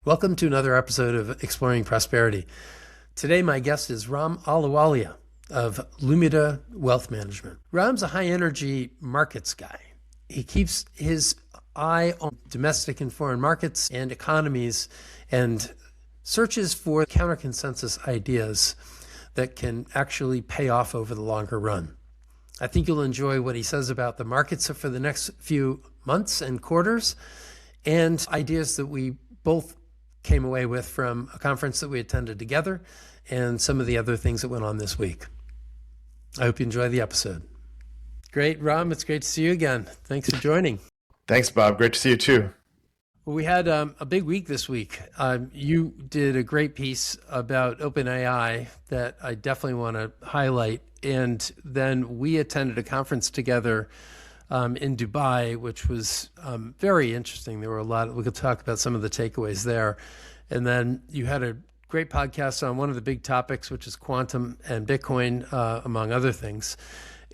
Welcome to another episode of Exploring Prosperity. Today, my guest is Ram Ahluwalia of Lumida Wealth Management. Ram's a high-energy markets guy. He keeps his eye on domestic and foreign markets and economies and searches for counter-consensus ideas that can actually pay off over the longer run. I think you'll enjoy what he says about the markets for the next few months and quarters and ideas that we both came away with from a conference that we attended together and some of the other things that went on this week. I hope you enjoy the episode. Great, Ram. It's great to see you again. Thanks for joining. Thanks, Bob. Great to see you too. Well, we had a big week this week. You did a great piece about OpenAI that I definitely want to highlight. And then we attended a conference together in Dubai, which was very interesting. There were we could talk about some of the takeaways there. And then you had a great podcast on one of the big topics, which is quantum and Bitcoin, among other things.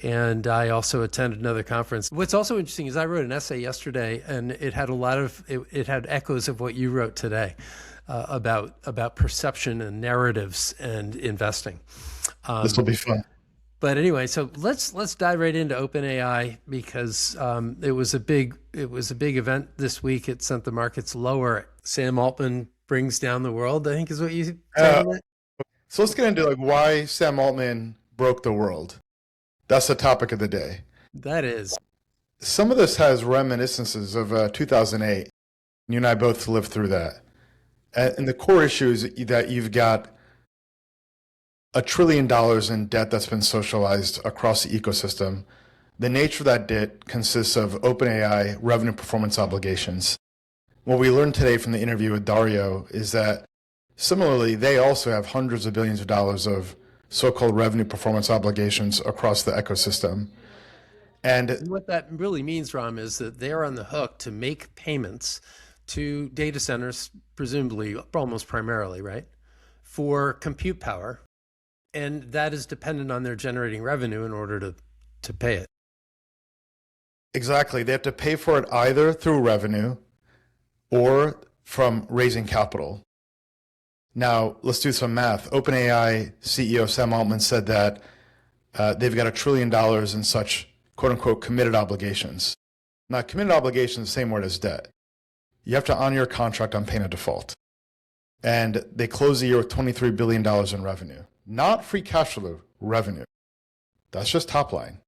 And I also attended another conference. What's also interesting is I wrote an essay yesterday, and it had it had echoes of what you wrote today about perception and narratives and investing. This will be fun. But anyway, so let's dive right into OpenAI because it was a big event this week. It sent the markets lower. Sam Altman brings down the world, I think is what you said. So let's get into why Sam Altman broke the world. That's the topic of the day. That is. Some of this has reminiscences of 2008. You and I both lived through that. And the core issue is that you've got $1 trillion in debt that's been socialized across the ecosystem. The nature of that debt consists of OpenAI revenue performance obligations. What we learned today from the interview with Dario is that similarly, they also have hundreds of billions of dollars of so-called revenue performance obligations across the ecosystem. And what that really means, Ram, is that they're on the hook to make payments to data centers, presumably, almost primarily, right, for compute power. And that is dependent on their generating revenue in order to pay it. Exactly. They have to pay for it either through revenue or from raising capital. Now, let's do some math. OpenAI CEO Sam Altman said that they've got $1 trillion in such quote-unquote committed obligations. Now, committed obligations is the same word as debt. You have to honor your contract on pain of default. And they close the year with $23 billion in revenue. Not free cash flow, revenue. That's just top line.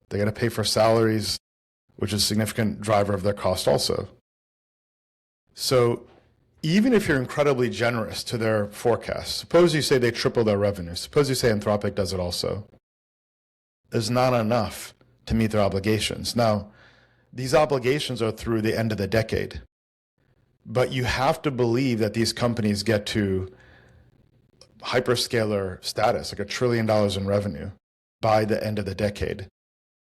They got to pay for salaries, which is a significant driver of their cost also. So even if you're incredibly generous to their forecast, suppose you say they triple their revenue, suppose you say Anthropic does it also, there's not enough to meet their obligations. Now, these obligations are through the end of the decade, but you have to believe that these companies get to hyperscaler status, like $1 trillion in revenue by the end of the decade.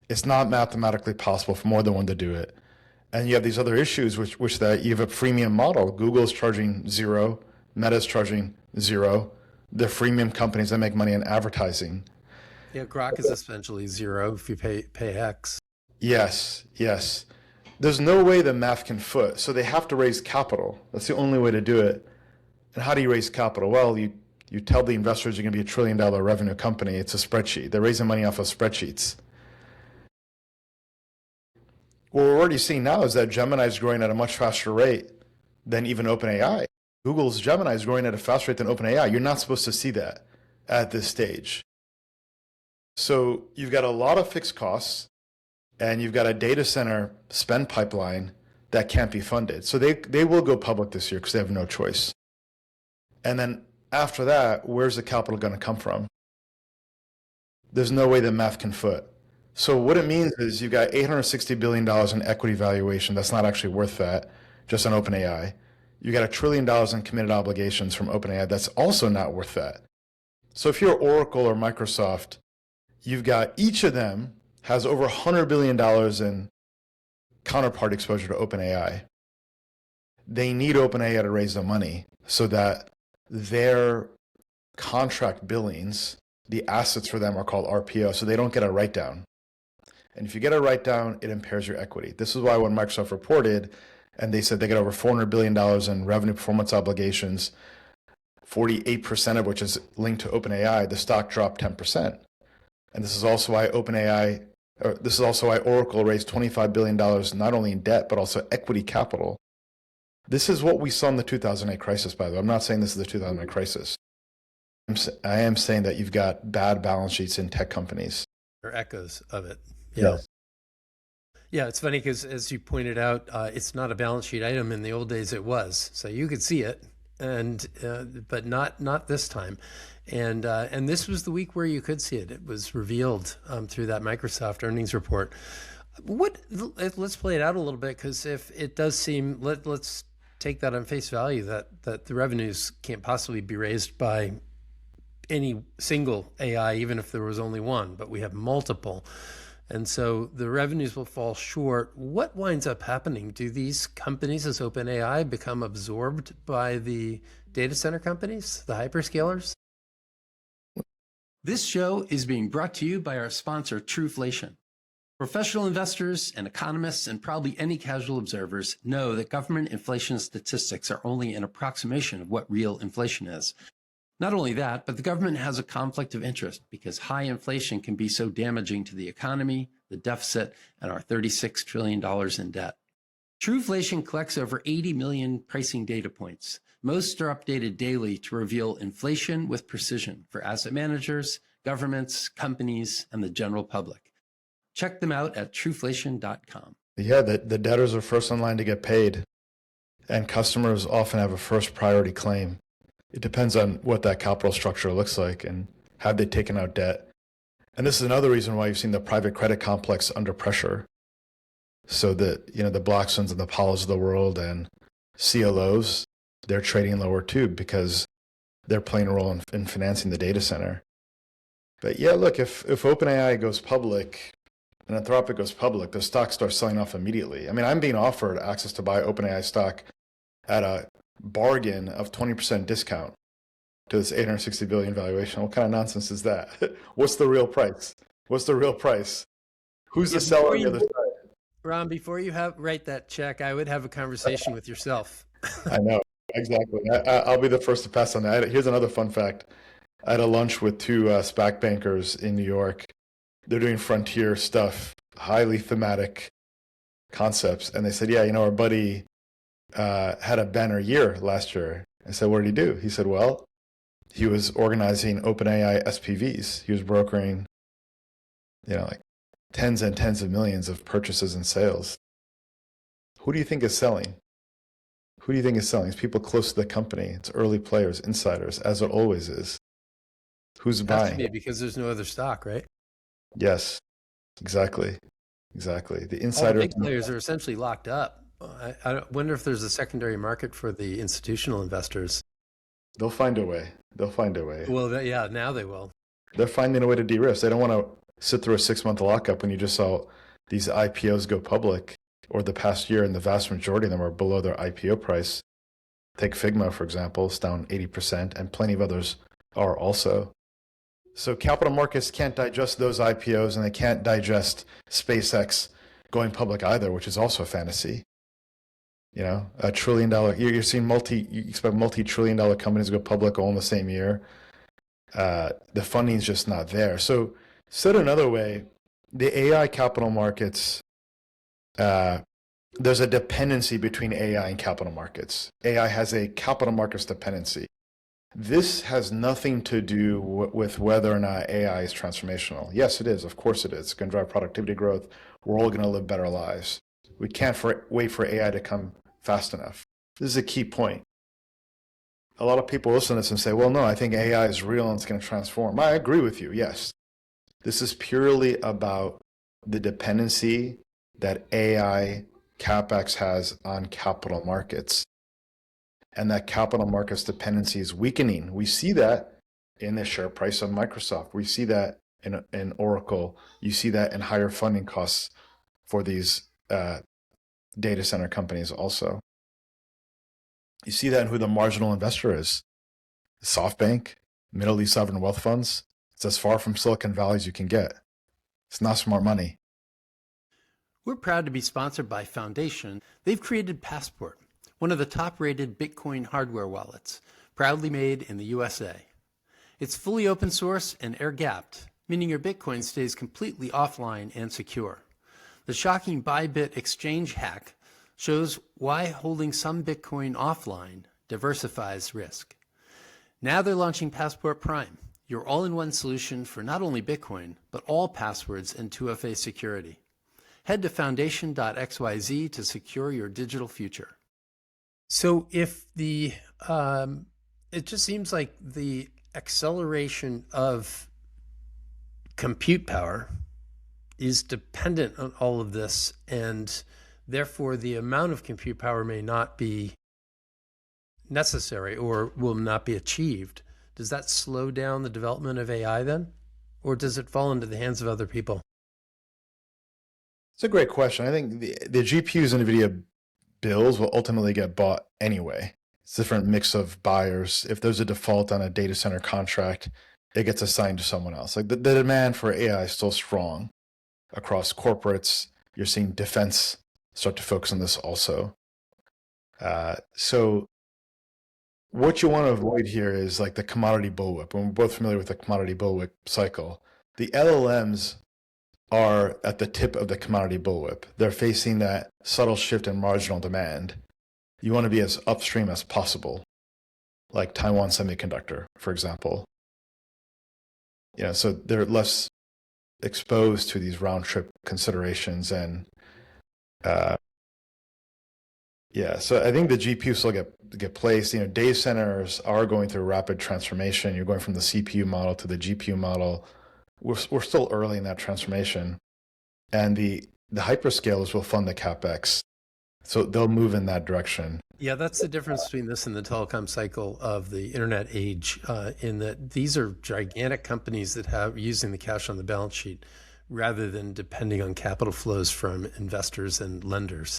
It's not mathematically possible for more than one to do it. And you have these other issues, which that you have a freemium model. Google's charging zero, Meta's charging zero. They're freemium companies that make money in advertising. Yeah, Grok is essentially zero if you pay X. Yes. There's no way the math can foot, so they have to raise capital. That's the only way to do it. And how do you raise capital? Well, you tell the investors you're going to be $1 trillion revenue company. It's a spreadsheet. They're raising money off of spreadsheets. What we're already seeing now is that Gemini is growing at a much faster rate than even OpenAI. Google's Gemini is growing at a faster rate than OpenAI. You're not supposed to see that at this stage. So you've got a lot of fixed costs, and you've got a data center spend pipeline that can't be funded. So they will go public this year because they have no choice. And then after that, where's the capital going to come from? There's no way the math can foot. So what it means is you've got $860 billion in equity valuation. That's not actually worth that, just on OpenAI. You got $1 trillion in committed obligations from OpenAI. That's also not worth that. So if you're Oracle or Microsoft, you've got each of them has over $100 billion in counterparty exposure to OpenAI. They need OpenAI to raise the money so that their contract billings, the assets for them are called RPO, so they don't get a write-down. And if you get a write-down, it impairs your equity. This is why when Microsoft reported, And they said they got over $400 billion in revenue performance obligations, 48% of which is linked to OpenAI. The stock dropped 10%. And this is also why Oracle raised $25 billion, not only in debt, but also equity capital. This is what we saw in the 2008 crisis, by the way. I'm not saying this is the 2008 crisis. I am saying that you've got bad balance sheets in tech companies. Or echoes of it. Yeah. Yes. Yeah, it's funny because, as you pointed out, it's not a balance sheet item. In the old days, it was. So you could see it, and but not this time. And this was the week where you could see it. It was revealed through that Microsoft earnings report. Let's play it out a little bit, because if it does seem, let's take that on face value, that the revenues can't possibly be raised by any single AI, even if there was only one, but we have multiple. And so the revenues will fall short. What winds up happening? Do these companies, as OpenAI, become absorbed by the data center companies, the hyperscalers? This show is being brought to you by our sponsor, Truflation. Professional investors and economists, and probably any casual observers, know that government inflation statistics are only an approximation of what real inflation is. Not only that, but the government has a conflict of interest because high inflation can be so damaging to the economy, the deficit, and our $36 trillion in debt. Truflation collects over 80 million pricing data points. Most are updated daily to reveal inflation with precision for asset managers, governments, companies, and the general public. Check them out at truflation.com. Yeah, the debtors are first in line to get paid, and customers often have a first priority claim. It depends on what that capital structure looks like and have they taken out debt. And this is another reason why you've seen the private credit complex under pressure. So that, the Blackstones and the Apollos of the world and CLOs, they're trading lower too, because they're playing a role in financing the data center. But yeah, look, if OpenAI goes public and Anthropic goes public, the stock starts selling off immediately. I mean, I'm being offered access to buy OpenAI stock at a bargain of 20% discount to this 860 billion valuation. What kind of nonsense is that? What's the real price? What's the real price? Who's the seller on the other side? Ram, before you write that check, I would have a conversation with yourself. I know, exactly. I'll be the first to pass on that. Here's another fun fact. I had a lunch with two SPAC bankers in New York. They're doing frontier stuff, highly thematic concepts. And they said, yeah, our buddy had a banner year last year. I said, what did he do? He said, well, he was organizing OpenAI SPVs. He was brokering, like tens and tens of millions of purchases and sales. Who do you think is selling? Who do you think is selling? It's people close to the company. It's early players, insiders, as it always is. Who's buying? Because there's no other stock, right? Yes, exactly. The insider. All the big players are essentially locked up. I wonder if there's a secondary market for the institutional investors. They'll find a way. Well, yeah, now they will. They're finding a way to de-risk. They don't want to sit through a 6-month lockup when you just saw these IPOs go public over the past year, and the vast majority of them are below their IPO price. Take Figma, for example, it's down 80%, and plenty of others are also. So capital markets can't digest those IPOs, and they can't digest SpaceX going public either, which is also a fantasy. $1 trillion, you're seeing you expect multi-trillion dollar companies to go public all in the same year. The funding is just not there. So said another way, the AI capital markets, there's a dependency between AI and capital markets. AI has a capital markets dependency. This has nothing to do with whether or not AI is transformational. Yes, it is. Of course it is. It's going to drive productivity growth. We're all going to live better lives. We can't wait for AI to come fast enough. This is a key point. A lot of people listen to this and say, well, no, I think AI is real and it's going to transform. I agree with you, yes. This is purely about the dependency that AI CapEx has on capital markets. And that capital markets dependency is weakening. We see that in the share price of Microsoft. We see that in Oracle. You see that in higher funding costs for these data center companies also. You see that in who the marginal investor is. SoftBank, Middle East sovereign wealth funds. It's as far from Silicon Valley as you can get. It's not smart money. We're proud to be sponsored by Foundation. They've created Passport, one of the top-rated Bitcoin hardware wallets, proudly made in the USA. It's fully open source and air-gapped, meaning your Bitcoin stays completely offline and secure. The shocking Bybit exchange hack shows why holding some Bitcoin offline diversifies risk. Now they're launching Passport Prime, your all-in-one solution for not only Bitcoin, but all passwords and 2FA security. Head to foundation.xyz to secure your digital future. So if it just seems like the acceleration of compute power is dependent on all of this, and therefore the amount of compute power may not be necessary or will not be achieved. Does that slow down the development of AI then? Or does it fall into the hands of other people? It's a great question. I think the GPUs NVIDIA builds will ultimately get bought anyway. It's a different mix of buyers. If there's a default on a data center contract, it gets assigned to someone else. Like the demand for AI is still strong across corporates. You're seeing defense start to focus on this also. So what you want to avoid here is like the commodity bullwhip. And we're both familiar with the commodity bullwhip cycle. The LLMs are at the tip of the commodity bullwhip. They're facing that subtle shift in marginal demand. You want to be as upstream as possible, like Taiwan Semiconductor, for example. So they're less exposed to these round trip considerations. And so I think the GPUs still get placed. Data centers are going through rapid transformation. You're going from the CPU model to the GPU model. We're still early in that transformation. And the hyperscalers will fund the CapEx. So they'll move in that direction. Yeah, that's the difference between this and the telecom cycle of the internet age, in that these are gigantic companies that have using the cash on the balance sheet rather than depending on capital flows from investors and lenders.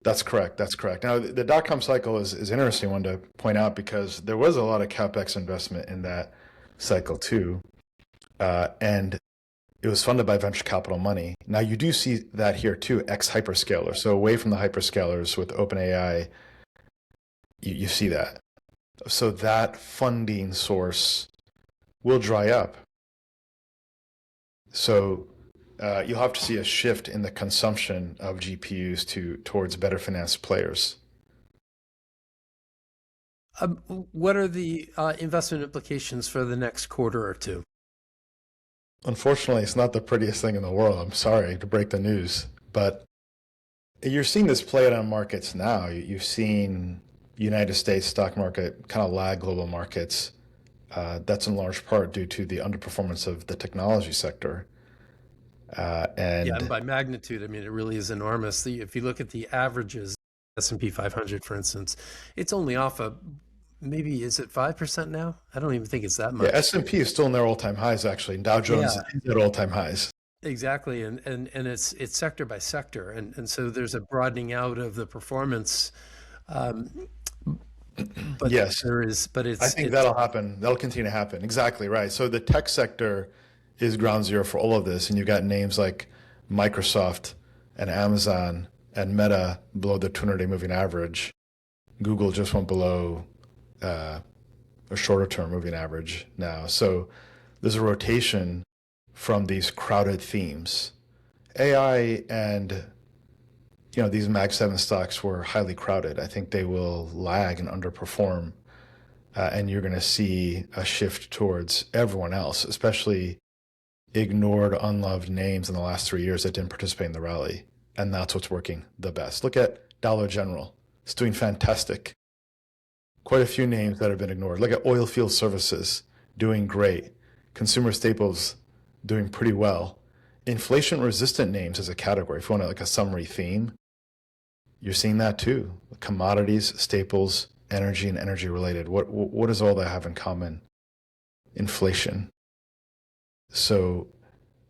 That's correct. Now, the dot-com cycle is an interesting one to point out because there was a lot of CapEx investment in that cycle too. And it was funded by venture capital money. Now you do see that here too, ex-hyperscaler. So away from the hyperscalers with OpenAI, you see that. So that funding source will dry up. So you'll have to see a shift in the consumption of GPUs towards better financed players. What are the investment implications for the next quarter or two? Unfortunately, it's not the prettiest thing in the world. I'm sorry to break the news, but you're seeing this play out on markets now. You've seen United States stock market kind of lag global markets. That's in large part due to the underperformance of the technology sector. And by magnitude, I mean, it really is enormous. If you look at the averages, S&P 500, for instance, it's only off maybe, is it 5% now? I don't even think it's that much. Yeah, S&P is still in their all-time highs, actually. And Dow Jones is at all-time highs. Exactly. And it's sector by sector. And so there's a broadening out of the performance. But yes, I think that'll happen. That'll continue to happen. Exactly right. So the tech sector is ground zero for all of this. And you've got names like Microsoft and Amazon and Meta below the 200-day moving average. Google just went below a shorter term moving average now. So there's a rotation from these crowded themes. AI and these Mag 7 stocks were highly crowded. I think they will lag and underperform. And you're going to see a shift towards everyone else, especially ignored, unloved names in the last 3 years that didn't participate in the rally. And that's what's working the best. Look at Dollar General. It's doing fantastic. Quite a few names that have been ignored. Look at oilfield services, doing great. Consumer staples, doing pretty well. Inflation-resistant names as a category, if you want like a summary theme, you're seeing that too. Commodities, staples, energy, and energy-related. What does all that have in common? Inflation. So,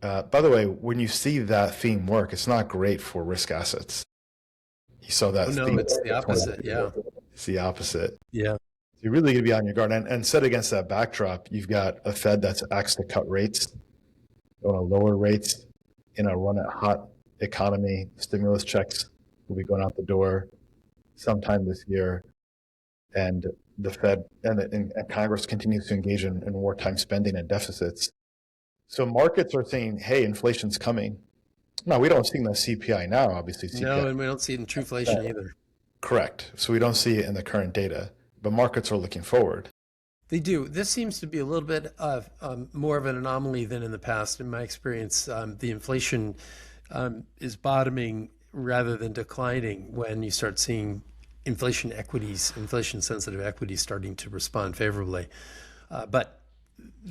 by the way, when you see that theme work, it's not great for risk assets. You saw that theme. It's the opposite, yeah. It's the opposite. Yeah. You're really going to be on your guard. And set against that backdrop, you've got a Fed that's asked to cut rates, going to lower rates in a run at hot economy. Stimulus checks will be going out the door sometime this year. And the Fed and Congress continues to engage in wartime spending and deficits. So markets are saying, hey, inflation's coming. No, we don't see the CPI now, obviously. CPI. No, and we don't see it in trueflation either. Correct. So we don't see it in the current data, but markets are looking forward. They do. This seems to be a little bit of more of an anomaly than in the past. In my experience, the inflation is bottoming rather than declining when you start seeing inflation equities, inflation-sensitive equities starting to respond favorably. But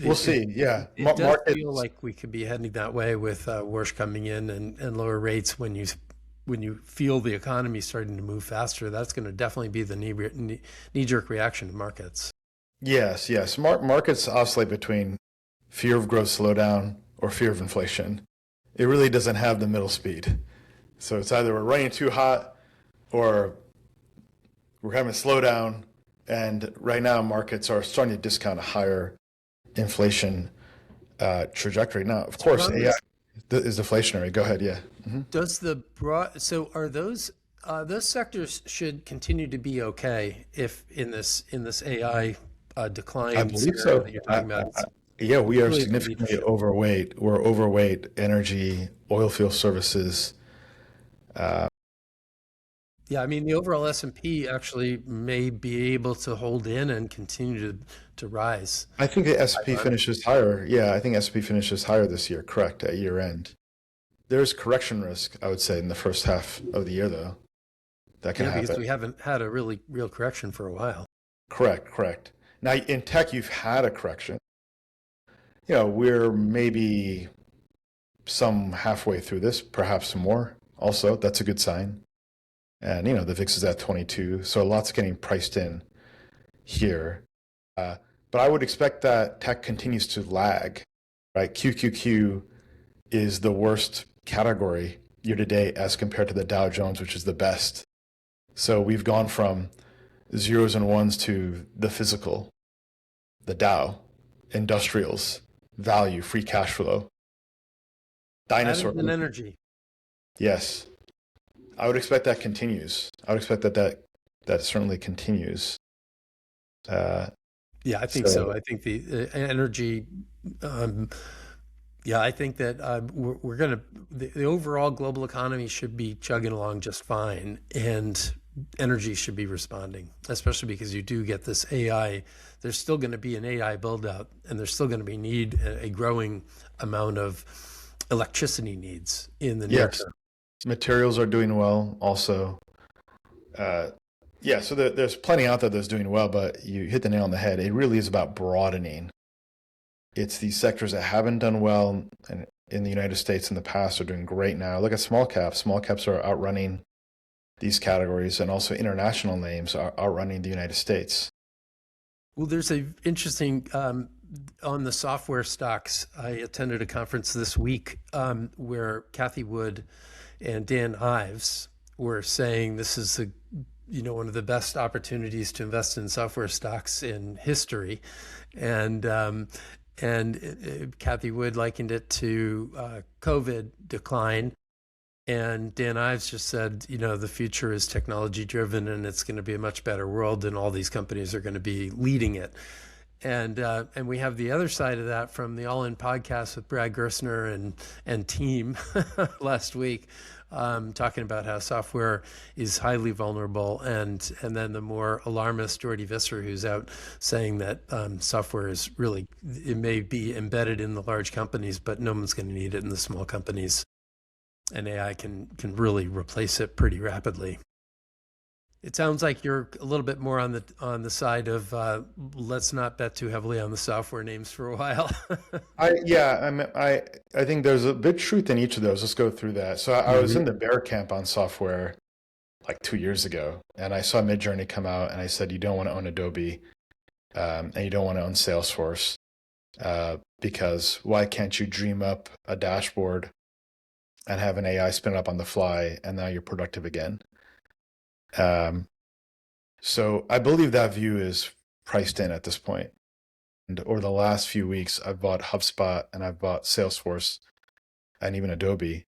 we'll see. Yeah. It does feel like we could be heading that way with Warsh coming in and lower rates when you feel the economy starting to move faster. That's going to definitely be the knee-jerk reaction to markets. Yes. Markets oscillate between fear of growth slowdown or fear of inflation. It really doesn't have the middle speed. So it's either we're running too hot or we're having a slowdown. And right now, markets are starting to discount a higher inflation trajectory. Now, of course, AI is deflationary. Go ahead. Yeah. Mm-hmm. So are those sectors should continue to be okay if in this AI decline? I believe so. That you're talking about. Yeah, we are significantly overweight. We're overweight energy, oil field services. Yeah, I mean, the overall S&P actually may be able to hold in and continue to rise. I think the S&P finishes higher. Yeah, I think S&P finishes higher this year, correct, at year end. There's correction risk, I would say, in the first half of the year, though. That can happen. Because we haven't had a really real correction for a while. Correct. Now, in tech, you've had a correction. You know, we're maybe some halfway through this, perhaps more. Also, that's a good sign. And, you know, the VIX is at 22, so lots getting priced in here. But I would expect that tech continues to lag, right? QQQ is the worst category year to date as compared to the Dow Jones, which is the best. So we've gone from zeros and ones to the physical, the Dow, industrials, value, free cash flow, dinosaur. And energy. Yes. I would expect that continues. I would expect that certainly continues. Yeah, I think so. I think the energy. Yeah, I think that we're going to the overall global economy should be chugging along just fine, and energy should be responding, especially because you do get this AI. There's still going to be an AI build out, and there's still going to be a growing amount of electricity needs in the near term. Materials are doing well also. So there's plenty out there that's doing well, but you hit the nail on the head. It really is about broadening. It's these sectors that haven't done well in the United States in the past are doing great now. Look at small caps. Small caps are outrunning these categories, and also international names are outrunning the United States. Well, there's an interesting on the software stocks. I attended a conference this week where Cathie Wood and Dan Ives were saying this is one of the best opportunities to invest in software stocks in history, and Cathie Wood likened it to COVID decline, and Dan Ives just said, the future is technology driven, and it's going to be a much better world, and all these companies are going to be leading it. And we have the other side of that from the All In podcast with Brad Gerstner and team last week, talking about how software is highly vulnerable, and then the more alarmist Jordy Visser, who's out saying that software is really, it may be embedded in the large companies, but no one's going to need it in the small companies, and AI can really replace it pretty rapidly. It sounds like you're a little bit more on the side of let's not bet too heavily on the software names for a while. I think there's a bit of truth in each of those. Let's go through that. So I was in the bear camp on software like 2 years ago, and I saw Midjourney come out, and I said, you don't want to own Adobe, and you don't want to own Salesforce, because why can't you dream up a dashboard and have an AI spin it up on the fly, and now you're productive again? So I believe that view is priced in at this point. And over the last few weeks, I've bought HubSpot and I've bought Salesforce and even Adobe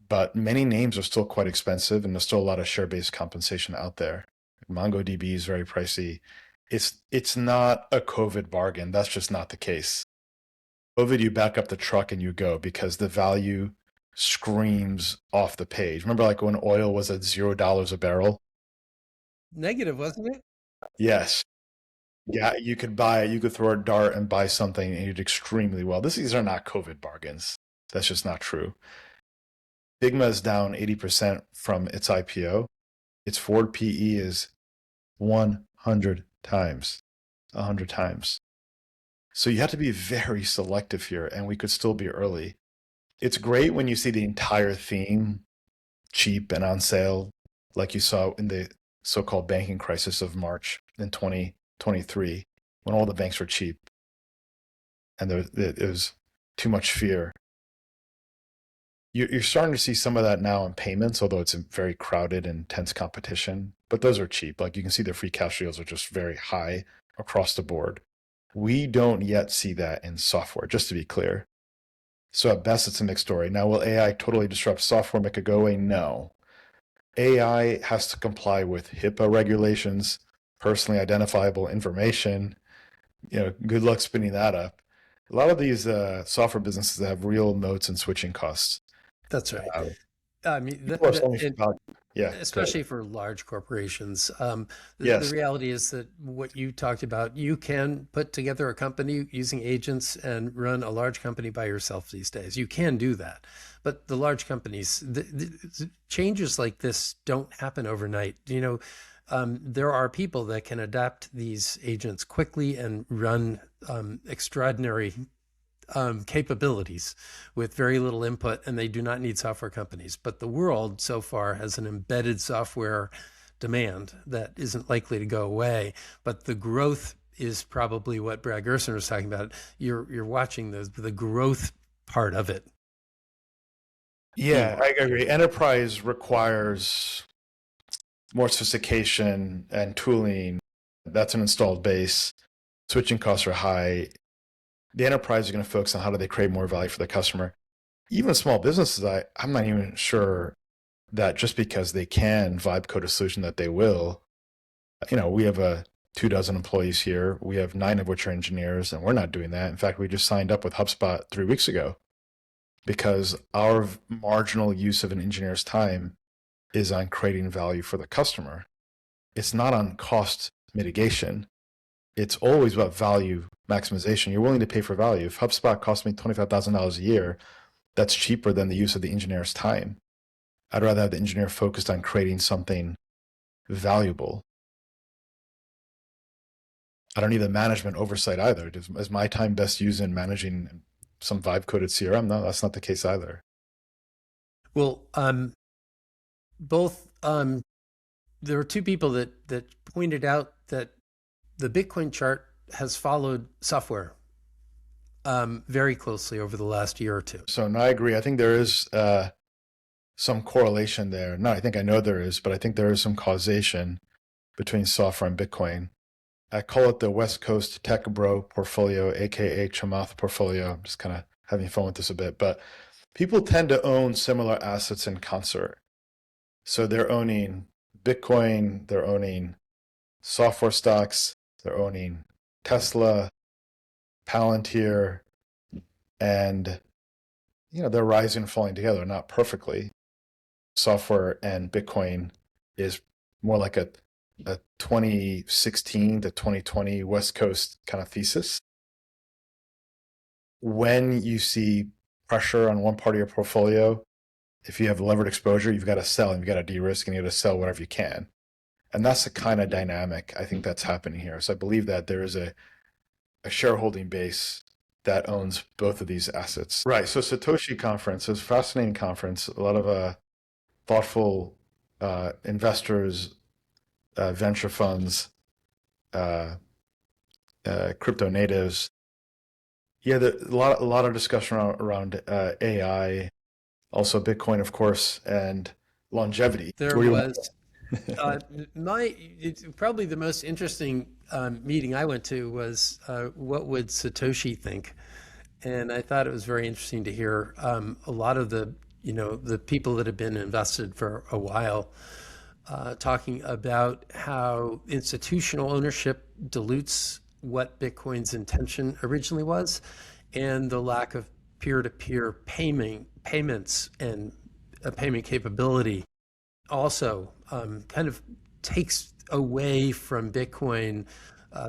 but many names are still quite expensive, and there's still a lot of share-based compensation out there. MongoDB is very pricey. It's not a COVID bargain. That's just not the case. COVID, you back up the truck and you go, because the value screams off the page. Remember, like when oil was at $0 a barrel? Negative, wasn't it? Yes. Yeah, you could throw a dart and buy something and you did extremely well. These are not COVID bargains. That's just not true. Figma is down 80% from its IPO. Its forward PE is 100 times. 100 times. So you have to be very selective here, and we could still be early. It's great when you see the entire theme cheap and on sale, like you saw in the so-called banking crisis of March in 2023, when all the banks were cheap and it was too much fear. You're starting to see some of that now in payments, although it's a very crowded and intense competition, but those are cheap. Like you can see the free cash yields are just very high across the board. We don't yet see that in software, just to be clear. So at best, it's a mixed story. Now, will AI totally disrupt software, make it go away? No. AI has to comply with HIPAA regulations, personally identifiable information. Good luck spinning that up. A lot of these software businesses have real moats and switching costs. That's right. I mean, especially for large corporations. The reality is that what you talked about, you can put together a company using agents and run a large company by yourself these days. You can do that. But the large companies, the changes like this don't happen overnight. There are people that can adapt these agents quickly and run extraordinary capabilities with very little input, and they do not need software companies. But the world so far has an embedded software demand that isn't likely to go away. But the growth is probably what Brad Gerson was talking about. You're watching the growth part of it. Yeah, I agree. Enterprise requires more sophistication and tooling. That's an installed base. Switching costs are high. The enterprise is going to focus on how do they create more value for the customer. Even small businesses, I'm not even sure that just because they can vibe code a solution that they will. We have 24 employees here. We have 9 of which are engineers, and we're not doing that. In fact, we just signed up with HubSpot 3 weeks ago because our marginal use of an engineer's time is on creating value for the customer. It's not on cost mitigation. It's always about value maximization. You're willing to pay for value. If HubSpot costs me $25,000 a year, that's cheaper than the use of the engineer's time. I'd rather have the engineer focused on creating something valuable. I don't need the management oversight either. Is my time best used in managing some vibe-coded CRM? No, that's not the case either. Well, there were 2 people that pointed out that the Bitcoin chart has followed software very closely over the last year or 2. So no, I agree. I think there is some correlation there. I know there is, but I think there is some causation between software and Bitcoin. I call it the West Coast Tech Bro portfolio, aka Chamath portfolio. I'm just kind of having fun with this a bit, but people tend to own similar assets in concert. So they're owning Bitcoin, they're owning software stocks, they're owning Tesla, Palantir, and they're rising and falling together, not perfectly. Software and Bitcoin is more like a 2016 to 2020 West Coast kind of thesis. When you see pressure on one part of your portfolio, if you have levered exposure, you've got to sell and you've got to de-risk and you got to sell whatever you can. And that's the kind of dynamic I think that's happening here. So I believe that there is a shareholding base that owns both of these assets. Right. So Satoshi conference is a fascinating conference. A lot of thoughtful investors, venture funds, crypto natives. Yeah, a lot of discussion around AI, also Bitcoin, of course, and longevity. There was probably the most interesting meeting I went to was what would Satoshi think? And I thought it was very interesting to hear a lot of the the people that have been invested for a while, talking about how institutional ownership dilutes what Bitcoin's intention originally was, and the lack of peer-to-peer payments and a payment capability also kind of takes away from Bitcoin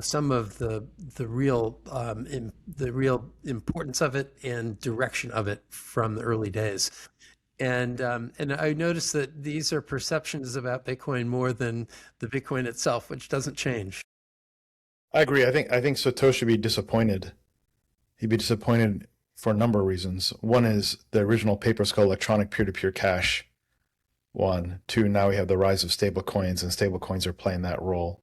some of the real importance of it and direction of it from the early days. And I noticed that these are perceptions about Bitcoin more than the Bitcoin itself, which doesn't change. I agree. I think Satoshi would be disappointed. He'd be disappointed for a number of reasons. One is the original papers called electronic peer-to-peer cash. One. Two, now we have the rise of stable coins, and stable coins are playing that role.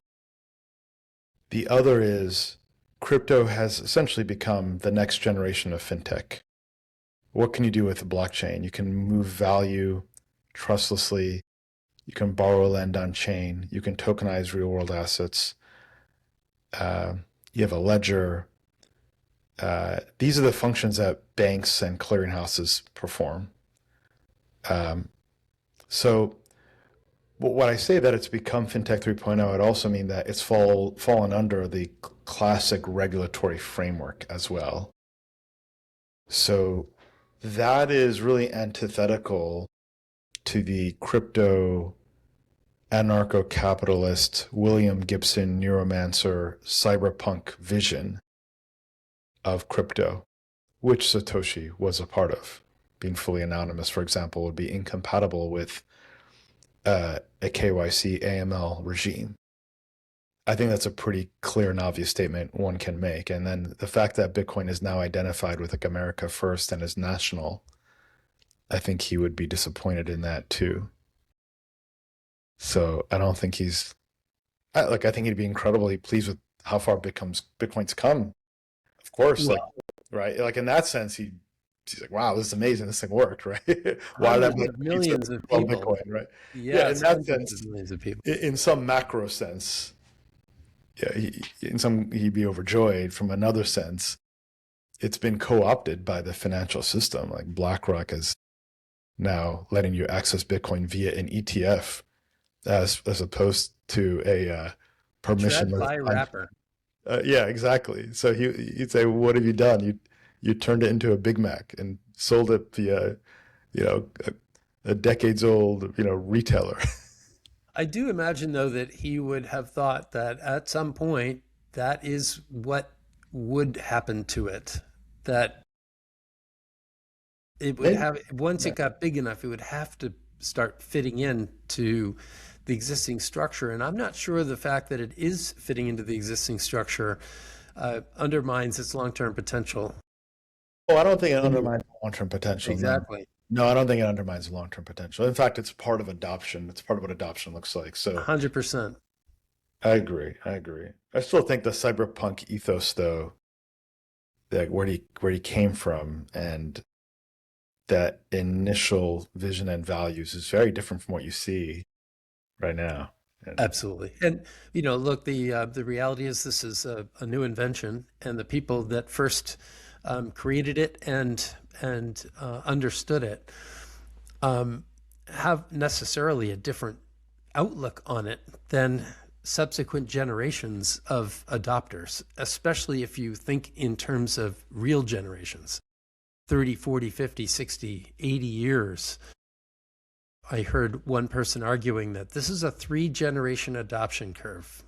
The other is crypto has essentially become the next generation of fintech. What can you do with the blockchain? You can move value trustlessly. You can borrow, lend on chain. You can tokenize real world assets. You have a ledger. These are the functions that banks and clearinghouses perform. So when I say that it's become FinTech 3.0, it also mean that it's fallen under the classic regulatory framework as well. So that is really antithetical to the crypto anarcho-capitalist William Gibson neuromancer cyberpunk vision of crypto, which Satoshi was a part of. Being fully anonymous, for example, would be incompatible with a KYC AML regime. I think that's a pretty clear and obvious statement one can make. And then the fact that Bitcoin is now identified with like America First and is national, I think he would be disappointed in that too. So I don't think I think he'd be incredibly pleased with how far Bitcoin's come. Of course, Well, right? Like in that sense, he's like, wow, this is amazing. This thing worked, right? Why did I hundreds of millions of people. Bitcoin, right? Yeah, in Yes, that hundreds of sense, millions of people. in some macro sense, yeah, he'd be overjoyed. From another sense, it's been co-opted by the financial system. Like BlackRock is now letting you access Bitcoin via an ETF as opposed to a permissionless By rapper. yeah, exactly. So he'd say, "What have you done? You turned it into a Big Mac and sold it via, you know, a decades old, retailer." I do imagine, though, that he would have thought that at some point that is what would happen to it. That it would Maybe. have, once Yeah. it got big enough, it would have to start fitting into the existing structure. And I'm not sure the fact that it is fitting into the existing structure undermines its long-term potential. Oh, I don't think it undermines long-term potential. No. Exactly. No, I don't think it undermines long-term potential. In fact, it's part of adoption. It's part of what adoption looks like. So 100%. I agree. I still think the cyberpunk ethos, though, that where he came from and that initial vision and values is very different from what you see right now. And Absolutely. And, look, the reality is this is a new invention, and the people that first created it and understood it have necessarily a different outlook on it than subsequent generations of adopters, especially if you think in terms of real generations, 30, 40, 50, 60, 80 years. I heard one person arguing that this is a 3-generation adoption curve.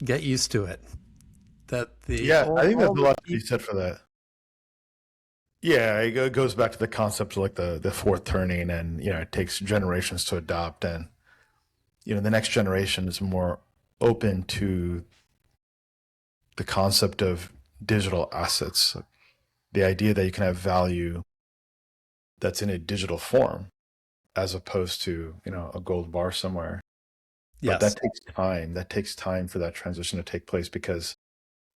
Get used to it. yeah, I think there's a lot to be said for that. Yeah, it goes back to the concept of like the fourth turning, and it takes generations to adopt, and the next generation is more open to the concept of digital assets, the idea that you can have value that's in a digital form as opposed to a gold bar somewhere. But Yes. that takes time. That takes time for that transition to take place, because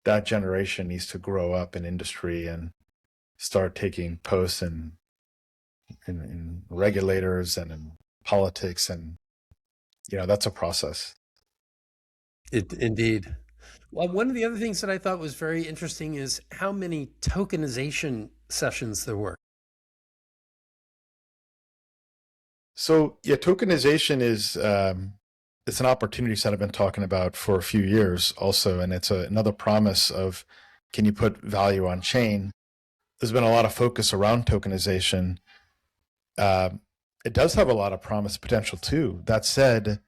that generation needs to grow up in industry and start taking posts in regulators and in politics, and that's a process. Indeed. Well, one of the other things that I thought was very interesting is how many tokenization sessions there were. So yeah, tokenization is it's an opportunity set I've been talking about for a few years also, and it's another promise of, can you put value on chain? There's been a lot of focus around tokenization. It does have a lot of promise potential too. That said,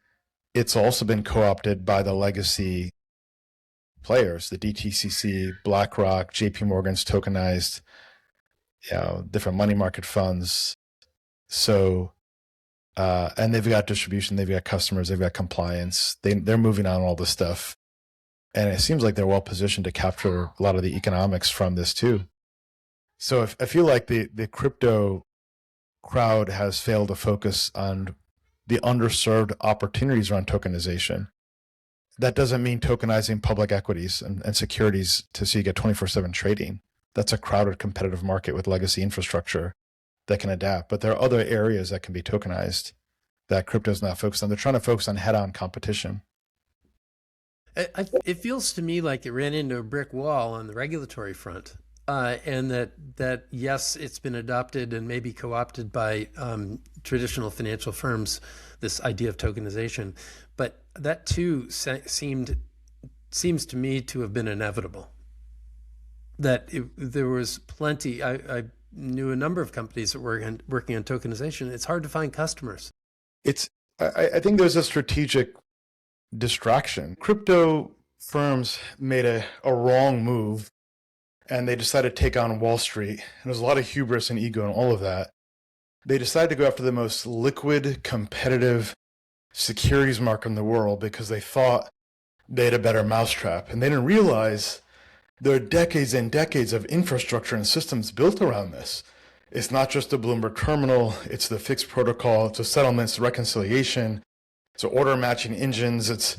it's also been co-opted by the legacy players, the DTCC, BlackRock, JP Morgan's tokenized, different money market funds. So, and they've got distribution, they've got customers, they've got compliance. They're moving on all this stuff. And it seems like they're well positioned to capture a lot of the economics from this too. So I feel like the crypto crowd has failed to focus on the underserved opportunities around tokenization. That doesn't mean tokenizing public equities and securities so you get 24/7 trading. That's a crowded competitive market with legacy infrastructure that can adapt. But there are other areas that can be tokenized that crypto is not focused on. They're trying to focus on head-on competition. It feels to me like it ran into a brick wall on the regulatory front, and that yes, it's been adopted and maybe co-opted by traditional financial firms, this idea of tokenization, but that too seems to me to have been inevitable. That there was plenty. I knew a number of companies that were working on tokenization. It's hard to find customers. I think there's a strategic distraction. Crypto firms made a wrong move, and they decided to take on Wall Street. And there's a lot of hubris and ego and all of that. They decided to go after the most liquid, competitive securities market in the world because they thought they had a better mousetrap. And they didn't realize there are decades and decades of infrastructure and systems built around this. It's not just the Bloomberg terminal, it's the fixed protocol, it's the settlements, reconciliation, it's order matching engines.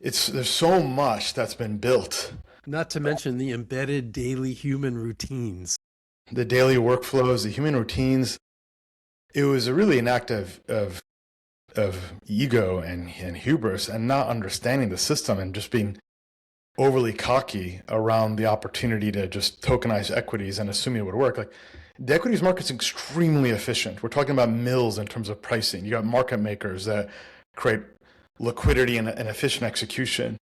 There's so much that's been built. Not to mention the embedded daily human routines. The daily workflows, the human routines. It was really an act of ego and hubris and not understanding the system and just being overly cocky around the opportunity to just tokenize equities and assuming it would work. Like, the equities market's extremely efficient. We're talking about mills in terms of pricing. You got market makers that create liquidity and efficient execution.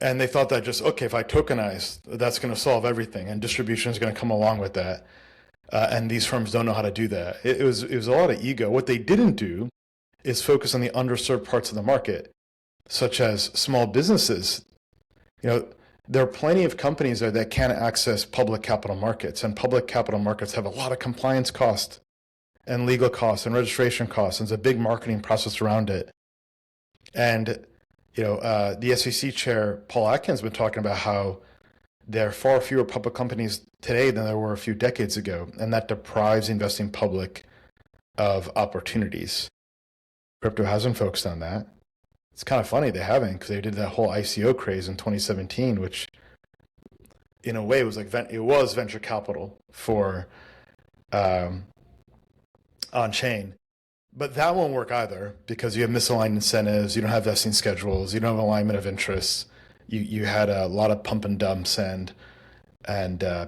And they thought that just, okay, if I tokenize, that's going to solve everything, and distribution is going to come along with that. And these firms don't know how to do that. It was a lot of ego. What they didn't do is focus on the underserved parts of the market, such as small businesses. There are plenty of companies there that can't access public capital markets, and public capital markets have a lot of compliance costs and legal costs and registration costs, and there's a big marketing process around it. And the SEC chair, Paul Atkins, has been talking about how there are far fewer public companies today than there were a few decades ago, and that deprives the investing public of opportunities. Crypto hasn't focused on that. It's kind of funny they haven't, because they did that whole ICO craze in 2017, which in a way was venture capital for on-chain. But that won't work either, because you have misaligned incentives, you don't have vesting schedules, you don't have alignment of interests. You had a lot of pump and dumps and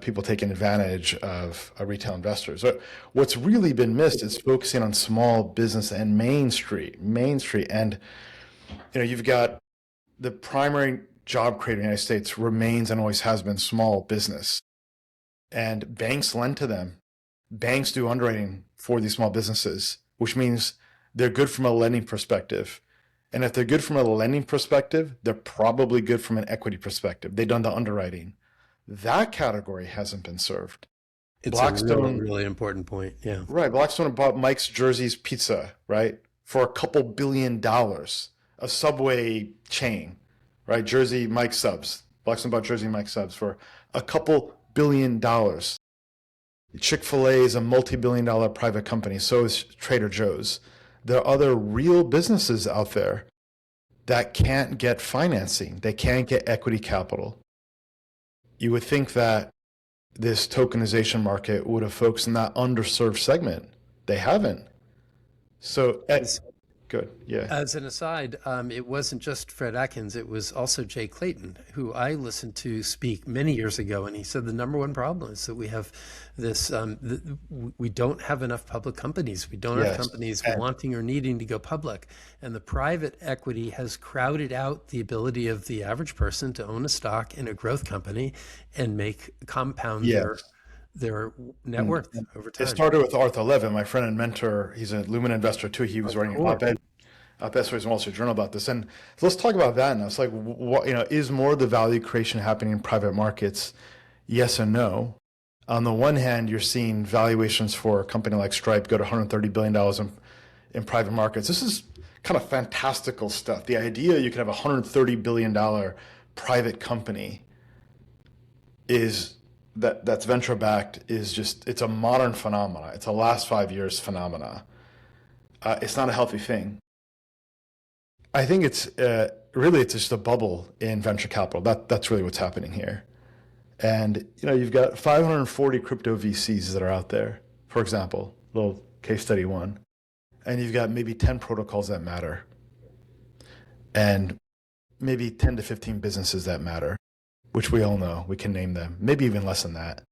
people taking advantage of retail investors. What's really been missed is focusing on small business and Main Street. And you've got the primary job creator in the United States remains and always has been small business. And banks lend to them. Banks do underwriting for these small businesses, which means they're good from a lending perspective. And if they're good from a lending perspective, they're probably good from an equity perspective. They've done the underwriting. That category hasn't been served. It's Blackstone, a really important point. Yeah. Right. Blackstone bought Mike's Jersey's Pizza, right, for $2 billion. A Subway chain, right? Jersey Mike Subs. Blackstone bought Jersey Mike Subs for $2 billion. Chick-fil-A is a multi-billion-dollar private company. So is Trader Joe's. There are other real businesses out there that can't get financing. They can't get equity capital. You would think that this tokenization market would have focused on that underserved segment. They haven't. So Good. Yeah. As an aside, it wasn't just Fred Atkins, it was also Jay Clayton, who I listened to speak many years ago. And he said the number one problem is that we have this, we don't have enough public companies. We don't have companies wanting or needing to go public. And the private equity has crowded out the ability of the average person to own a stock in a growth company and compound their net worth over time. It started with Arthur Levitt, my friend and mentor. He's a Lumina investor too. He was writing an op-ed in Wall Street Journal about this. And let's talk about that now. It's like, what, is more of the value creation happening in private markets? Yes and no. On the one hand, you're seeing valuations for a company like Stripe go to $130 billion in private markets. This is kind of fantastical stuff. The idea you can have a $130 billion private company that's venture backed is just, it's a modern phenomena. It's a last 5 years phenomena. It's not a healthy thing. I think it's just a bubble in venture capital. That's really what's happening here. And you've got 540 crypto VCs that are out there, for example, little case study one, and you've got maybe 10 protocols that matter, and maybe 10 to 15 businesses that matter, which we all know, we can name them, maybe even less than that.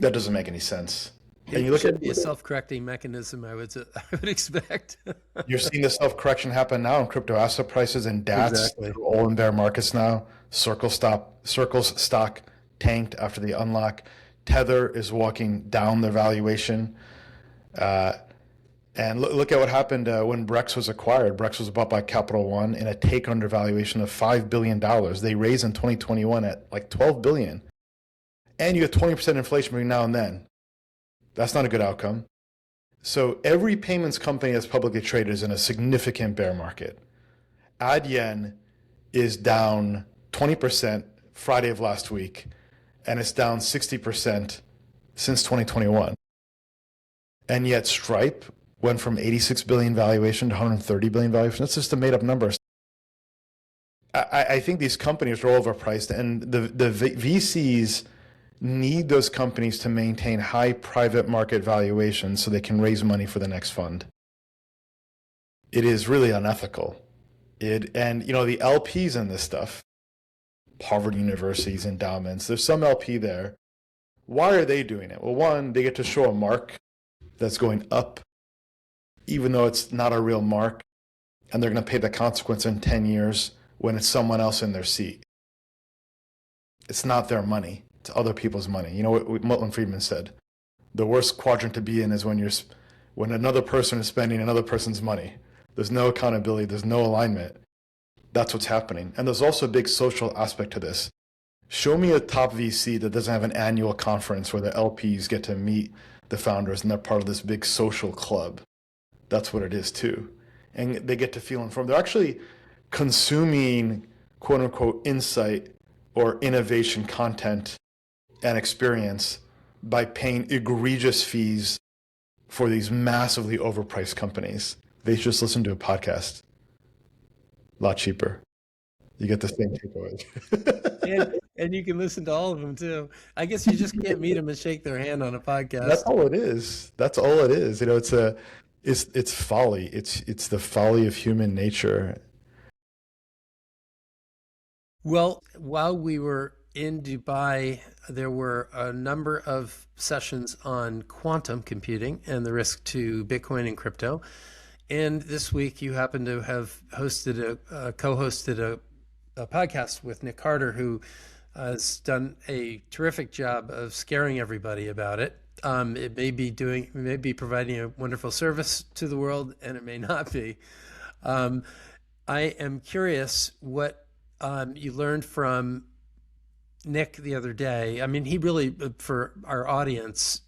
That doesn't make any sense. And you look at a self-correcting mechanism, I would expect. You're seeing the self-correction happen now in crypto asset prices and DATs. Exactly. All in bear markets now. Circle's stock tanked after the unlock. Tether is walking down the valuation. And look at what happened when Brex was acquired. Brex was bought by Capital One in a take under valuation of $5 billion. They raised in 2021 at like $12 billion. And you get 20% inflation between now and then. That's not a good outcome. So every payments company that's publicly traded is in a significant bear market. Adyen is down 20% Friday of last week, and it's down 60% since 2021. And yet Stripe went from 86 billion valuation to 130 billion valuation. That's just a made up number. I think these companies are overpriced, and the VCs need those companies to maintain high private market valuations so they can raise money for the next fund. It is really unethical. The LPs in this stuff, Harvard universities, endowments, there's some LP there. Why are they doing it? Well, one, they get to show a mark that's going up, even though it's not a real mark, and they're going to pay the consequence in 10 years when it's someone else in their seat. It's not their money. It's other people's money. You know what Milton Friedman said? The worst quadrant to be in is when another person is spending another person's money. There's no accountability. There's no alignment. That's what's happening. And there's also a big social aspect to this. Show me a top VC that doesn't have an annual conference where the LPs get to meet the founders and they're part of this big social club. That's what it is too. And they get to feel informed. They're actually consuming quote unquote insight or innovation content and experience by paying egregious fees for these massively overpriced companies. They just listen to a podcast. A lot cheaper. You get the same takeaways. and you can listen to all of them too. I guess you just can't meet them and shake their hand on a podcast. That's all it is. That's all it is. It's folly. It's the folly of human nature. Well, while we were in Dubai, there were a number of sessions on quantum computing and the risk to Bitcoin and crypto. And this week you happen to have co-hosted a podcast with Nick Carter, who has done a terrific job of scaring everybody about it. It may be providing a wonderful service to the world, and it may not be. I am curious what you learned from Nick the other day. I mean, he really, for our audience,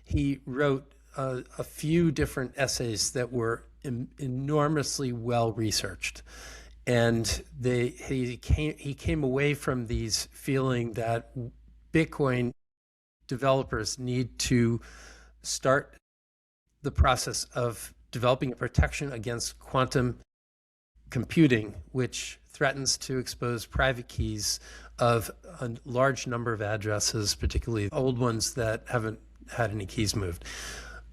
he wrote a few different essays that were enormously well researched, and he came away from these feeling that Bitcoin developers need to start the process of developing a protection against quantum computing, which threatens to expose private keys of a large number of addresses, particularly old ones that haven't had any keys moved.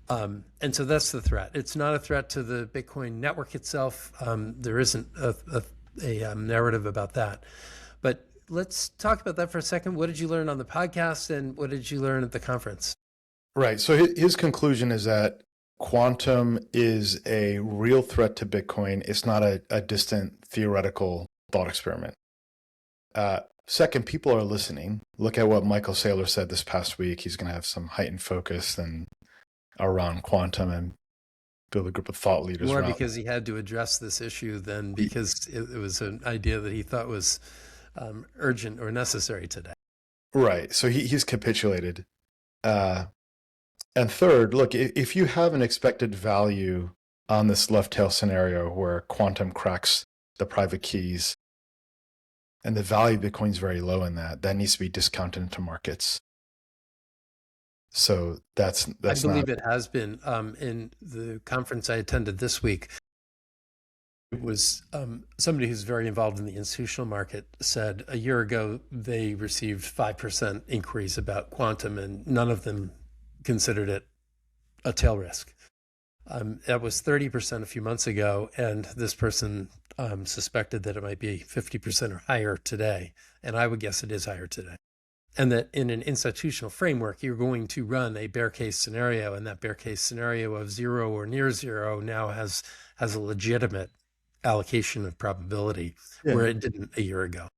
And so that's the threat. It's not a threat to the Bitcoin network itself. There isn't a narrative about that. But let's talk about that for a second. What did you learn on the podcast, and what did you learn at the conference? Right. So his conclusion is that quantum is a real threat to Bitcoin. It's not a distant theoretical thought experiment. Second, people are listening. Look at what Michael Saylor said this past week. He's going to have some heightened focus and around quantum and build a group of thought leaders. More because he had to address this issue than because it was an idea that he thought was urgent or necessary today. Right. So he's capitulated. And third, look, if you have an expected value on this left tail scenario where quantum cracks the private keys and the value of Bitcoin is very low in that needs to be discounted into markets. So that's I believe it has been. In the conference I attended this week, it was somebody who's very involved in the institutional market said a year ago they received 5% inquiries about quantum, and none of them considered it a tail risk. That was 30% a few months ago, and this person suspected that it might be 50% or higher today, and I would guess it is higher today. And that in an institutional framework, you're going to run a bear case scenario, and that bear case scenario of 0 or near 0 now has a legitimate allocation of probability where it didn't a year ago.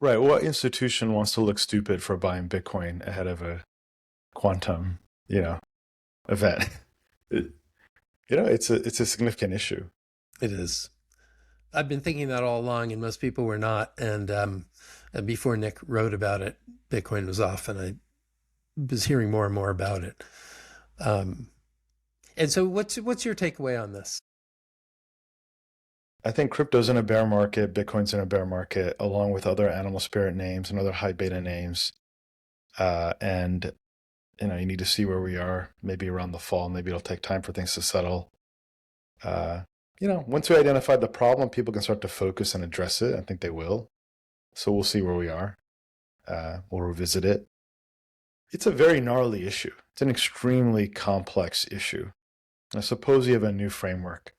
Right. What institution wants to look stupid for buying Bitcoin ahead of a quantum, event? It's a significant issue. It is. I've been thinking that all along, and most people were not. And before Nick wrote about it, Bitcoin was off, and I was hearing more and more about it. And so what's your takeaway on this? I think crypto's in a bear market, Bitcoin's in a bear market, along with other animal spirit names and other high beta names. And you need to see where we are, maybe around the fall. Maybe it'll take time for things to settle. Once we identify the problem, people can start to focus and address it. I think they will. So we'll see where we are. We'll revisit it. It's a very gnarly issue. It's an extremely complex issue. Now, suppose you have a new framework,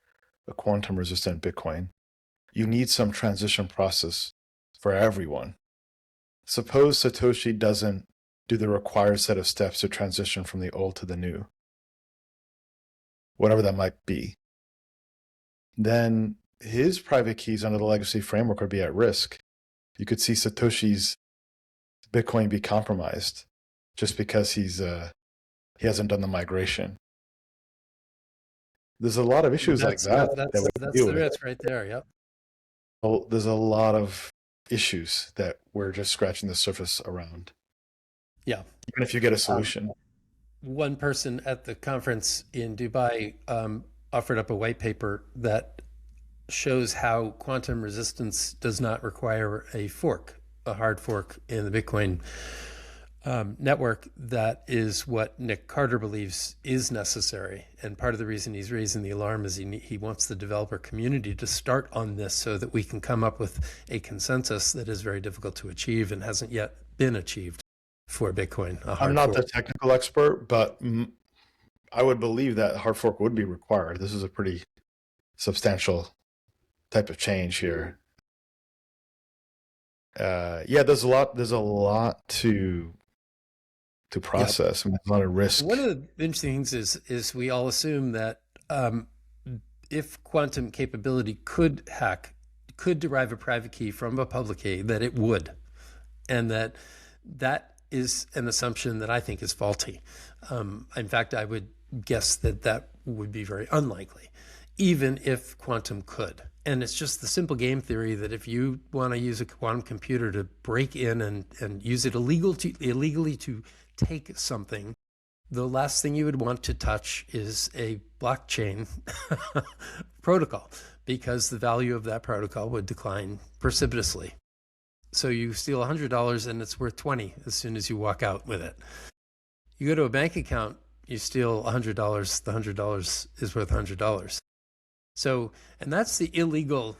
a quantum-resistant Bitcoin. You need some transition process for everyone. Suppose Satoshi doesn't do the required set of steps to transition from the old to the new, whatever that might be. Then his private keys under the legacy framework would be at risk. You could see Satoshi's Bitcoin be compromised just because he hasn't done the migration. There's a lot of issues like that. That's the risk right there. Yep. Well, there's a lot of issues that we're just scratching the surface around. Yeah. Even if you get a solution. One person at the conference in Dubai offered up a white paper that shows how quantum resistance does not require a hard fork in the Bitcoin network. That is what Nick Carter believes is necessary. And part of the reason he's raising the alarm is he wants the developer community to start on this so that we can come up with a consensus that is very difficult to achieve and hasn't yet been achieved for Bitcoin. I'm not the technical expert, but I would believe that hard fork would be required. This is a pretty substantial type of change here. There's a lot to process. Yep. I mean, there's a lot of risk. One of the interesting things is we all assume that if quantum capability could derive a private key from a public key, that it would, and that is an assumption that I think is faulty. In fact, I would guess that would be very unlikely, even if quantum could. And it's just the simple game theory that if you want to use a quantum computer to break in and use it illegally to take something, the last thing you would want to touch is a blockchain protocol, because the value of that protocol would decline precipitously. So you steal $100 and it's worth $20 as soon as you walk out with it. You go to a bank account, you steal $100, the $100 is worth $100. So, and that's the illegal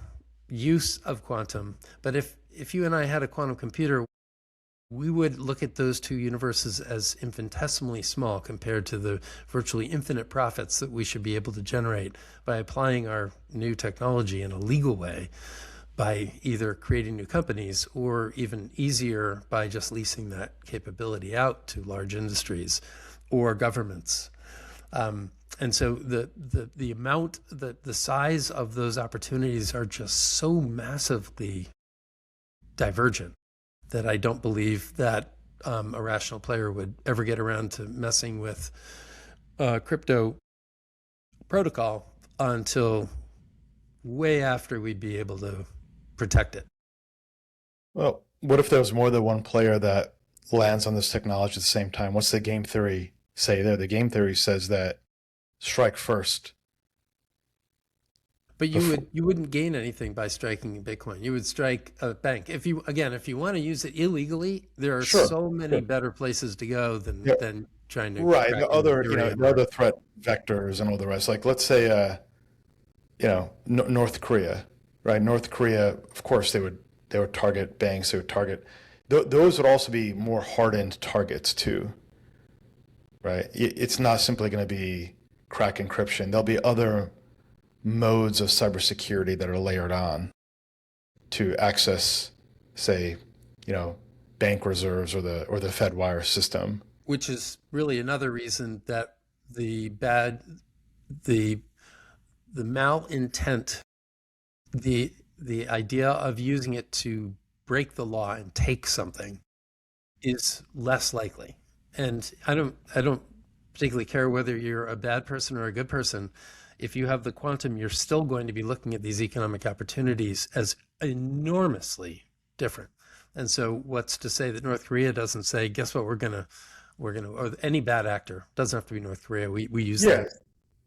use of quantum. But if you and I had a quantum computer, we would look at those two universes as infinitesimally small compared to the virtually infinite profits that we should be able to generate by applying our new technology in a legal way, by either creating new companies or even easier by just leasing that capability out to large industries or governments. And so the amount, the size of those opportunities are just so massively divergent that I don't believe that a rational player would ever get around to messing with crypto protocol until way after we'd be able to protect it. Well, what if there was more than one player that lands on this technology at the same time? What's the game theory say there? The game theory says that strike first. But you wouldn't gain anything by striking Bitcoin. You would strike a bank. If you want to use it illegally, there are so many better places to go than trying to right. The other the other threat vectors and all the rest. Like let's say North Korea, right? North Korea, of course, they would target banks. They would target those would also be more hardened targets too, right? It's not simply going to be crack encryption. There'll be other modes of cybersecurity that are layered on to access, say, bank reserves or the Fedwire system. Which is really another reason that the malintent, the idea of using it to break the law and take something is less likely. And I don't particularly care whether you're a bad person or a good person. If you have the quantum, you're still going to be looking at these economic opportunities as enormously different. And so what's to say that North Korea doesn't say, guess what, we're gonna, or any bad actor, doesn't have to be North Korea, we use that.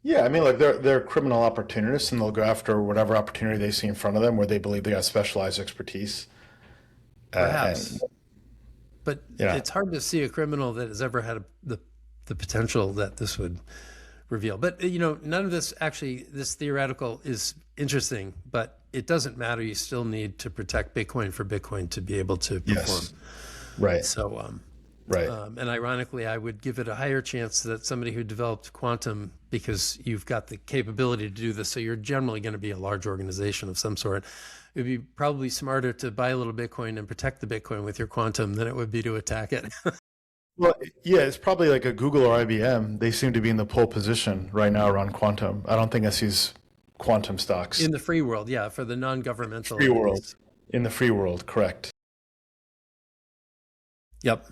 Yeah, I mean, like they're criminal opportunists, and they'll go after whatever opportunity they see in front of them where they believe they got specialized expertise. Perhaps. But it's hard to see a criminal that has ever had the potential that this would reveal. But none of this this theoretical is interesting, but it doesn't matter. You still need to protect Bitcoin for Bitcoin to be able to perform. Yes. Right. So, right. And ironically, I would give it a higher chance that somebody who developed quantum, because you've got the capability to do this, so you're generally going to be a large organization of some sort. It would be probably smarter to buy a little Bitcoin and protect the Bitcoin with your quantum than it would be to attack it. Well, yeah, it's probably like a Google or IBM. They seem to be in the pole position right now around quantum. I don't think I see quantum stocks. In the free world, yeah, for the non-governmental. Free world. In the free world, correct. Yep.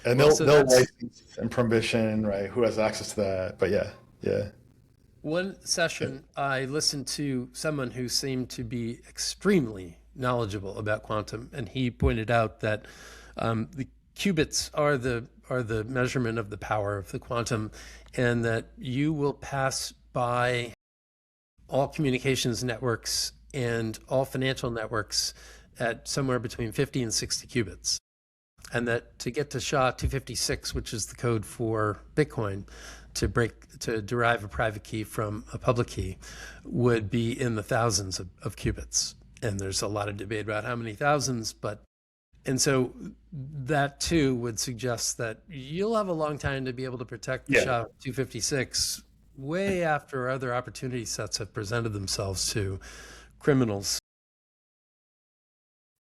And they'll license and permission, right? Who has access to that? But yeah. One session, I listened to someone who seemed to be extremely knowledgeable about quantum, and he pointed out that the qubits are the measurement of the power of the quantum, and that you will pass by all communications networks and all financial networks at somewhere between 50 and 60 qubits. And that to get to SHA-256, which is the code for Bitcoin, to derive a private key from a public key, would be in the thousands of qubits. And there's a lot of debate about how many thousands, and so that too would suggest that you'll have a long time to be able to protect the SHA-256 way after other opportunity sets have presented themselves to criminals.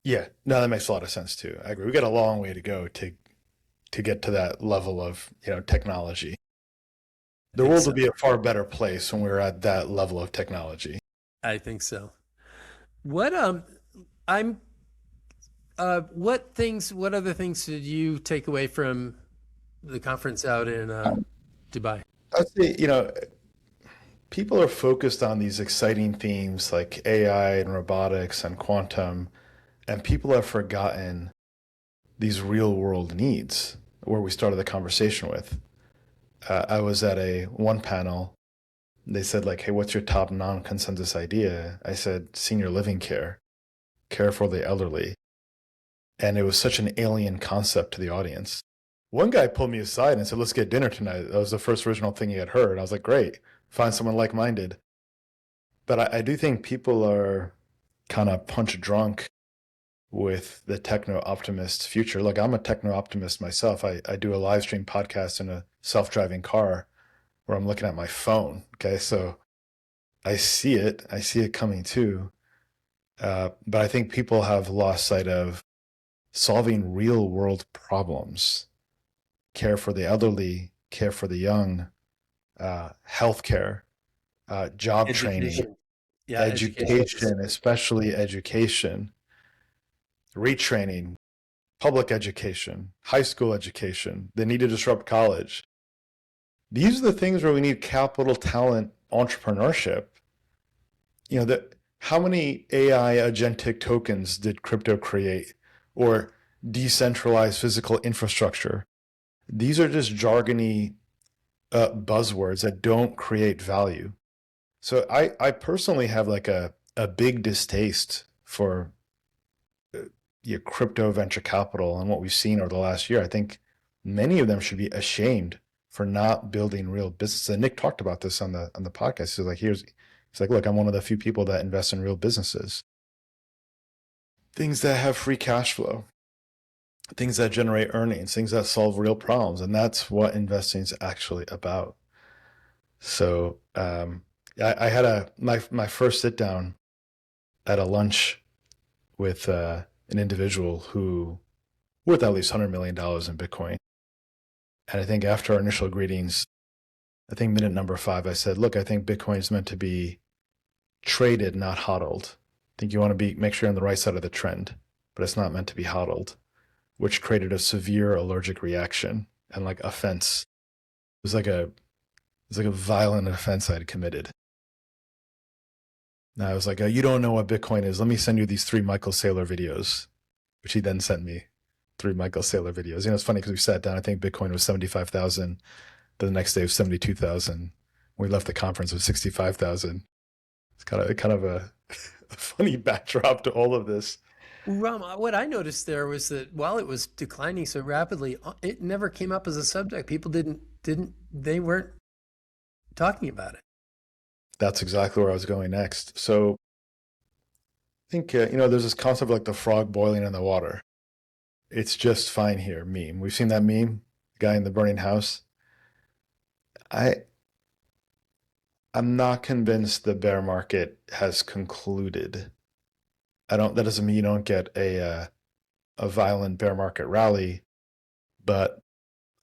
Yeah, no, that makes a lot of sense too. I agree. We got a long way to go to get to that level of technology. The world will be a far better place when we're at that level of technology. I think so. What other things did you take away from the conference out in Dubai? I'd say, people are focused on these exciting themes like AI and robotics and quantum, and people have forgotten these real world needs where we started the conversation with. I was at one panel. They said like, hey, what's your top non-consensus idea? I said, senior living care for the elderly. And it was such an alien concept to the audience. One guy pulled me aside and said, let's get dinner tonight. That was the first original thing he had heard. I was like, great, find someone like-minded. But I do think people are kind of punch drunk with the techno-optimist future. Look, I'm a techno-optimist myself. I do a live stream podcast in a self-driving car where I'm looking at my phone. Okay, so I see it. I see it coming too. But I think people have lost sight of solving real world problems, care for the elderly, care for the young, healthcare, job training, education, especially education, retraining, public education, high school education. They need to disrupt college. These are the things where we need capital, talent, entrepreneurship. How many AI agentic tokens did crypto create, or decentralized physical infrastructure? These are just jargony buzzwords that don't create value. So I personally have like a big distaste for crypto venture capital and what we've seen over the last year. I think many of them should be ashamed for not building real businesses. And Nick talked about this on the podcast. He's like, look, I'm one of the few people that invest in real businesses. Things that have free cash flow, things that generate earnings, things that solve real problems. And that's what investing is actually about. So I had my first sit down at a lunch with an individual who worth at least $100 million in Bitcoin. And I think after our initial greetings, I think minute number 5, I said, look, I think Bitcoin is meant to be traded, not hodled. I think you want to make sure you're on the right side of the trend, but it's not meant to be hodled, which created a severe allergic reaction and like offense. It was like a violent offense I had committed. And I was like, you don't know what Bitcoin is. Let me send you these 3 Michael Saylor videos, which he then sent me 3 Michael Saylor videos. It's funny because we sat down, I think Bitcoin was 75,000. The next day was 72,000. We left the conference with 65,000. It's kind of a funny backdrop to all of this. Ram, what I noticed there was that while it was declining so rapidly, it never came up as a subject. People they weren't talking about it. That's exactly where I was going next. So I think, there's this concept of like the frog boiling in the water. It's just fine here meme. We've seen that meme, the guy in the burning house. I'm not convinced the bear market has concluded. That doesn't mean you don't get a violent bear market rally, but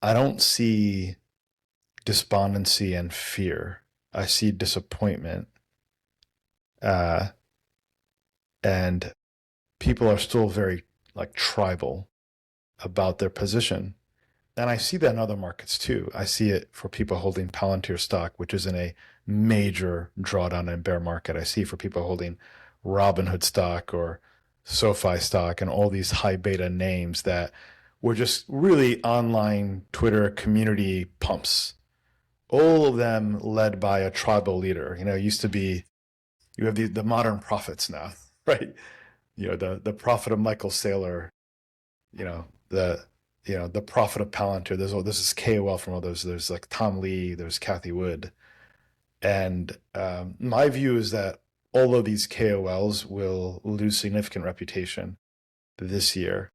I don't see despondency and fear. I see disappointment. And people are still very like tribal about their position. And I see that in other markets too. I see it for people holding Palantir stock, which is in a major drawdown and bear market. I see it for people holding Robinhood stock or SoFi stock and all these high beta names that were just really online Twitter community pumps. All of them led by a tribal leader. It used to be, you have the modern prophets now, right? The prophet of Michael Saylor, the prophet of Palantir. This is KOL from all those. There's like Tom Lee, there's Kathy Wood. And my view is that all of these KOLs will lose significant reputation this year,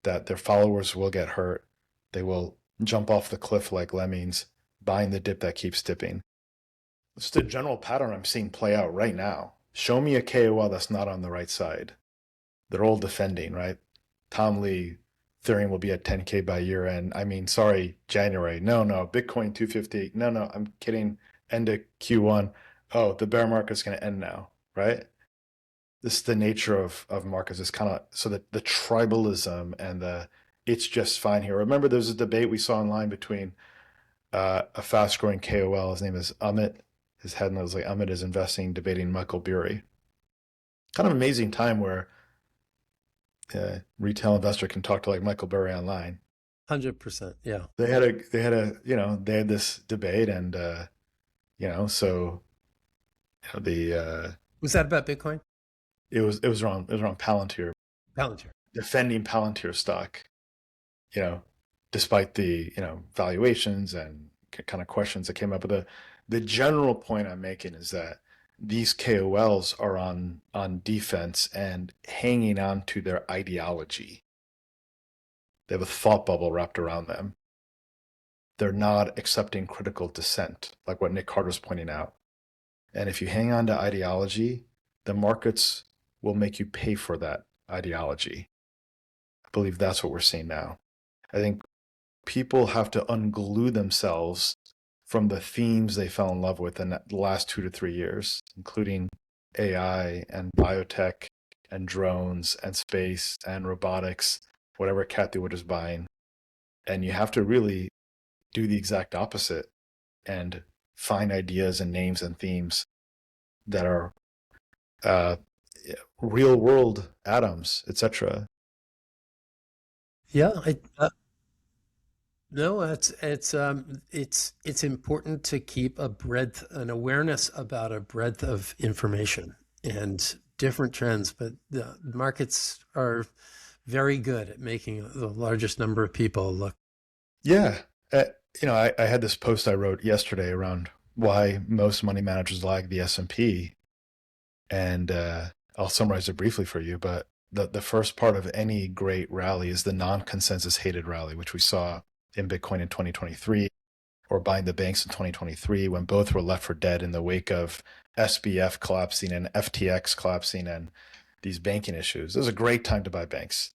that their followers will get hurt. They will jump off the cliff like lemmings, buying the dip that keeps dipping. It's the general pattern I'm seeing play out right now. Show me a KOL that's not on the right side. They're all defending, right? Tom Lee, Ethereum will be at 10K by year end. I mean, sorry, January. No, Bitcoin 250. No, I'm kidding. End of Q1. Oh, the bear market's going to end now, right? This is the nature of markets. It's kind of so that the tribalism and it's just fine here. Remember, there's a debate we saw online between a fast growing KOL. His name is Amit. His headline was like, Amit is investing, debating Michael Burry. Kind of amazing time where retail investor can talk to like Michael Burry online. 100%. Yeah. They had this debate and, so was that about Bitcoin? It was around Palantir. Defending Palantir stock, despite the, valuations and kind of questions that came up. But the general point I'm making is that these KOLs are on defense and hanging on to their ideology. They have a thought bubble wrapped around them. They're not accepting critical dissent, like what Nick Carter's pointing out. And if you hang on to ideology, the markets will make you pay for that ideology. I believe that's what we're seeing now. I think people have to unglue themselves from the themes they fell in love with in the last 2 to 3 years, including AI and biotech and drones and space and robotics, whatever Kathy Wood is buying. And you have to really do the exact opposite and find ideas and names and themes that are real world atoms, etc. Yeah, no, it's important to keep an awareness about a breadth of information and different trends, but the markets are very good at making the largest number of people look. Yeah. I had this post I wrote yesterday around why most money managers lag the S&P. And I'll summarize it briefly for you, but the first part of any great rally is the non-consensus hated rally, which we saw in Bitcoin in 2023 or buying the banks in 2023 when both were left for dead in the wake of SBF collapsing and FTX collapsing and these banking issues. It was a great time to buy banks.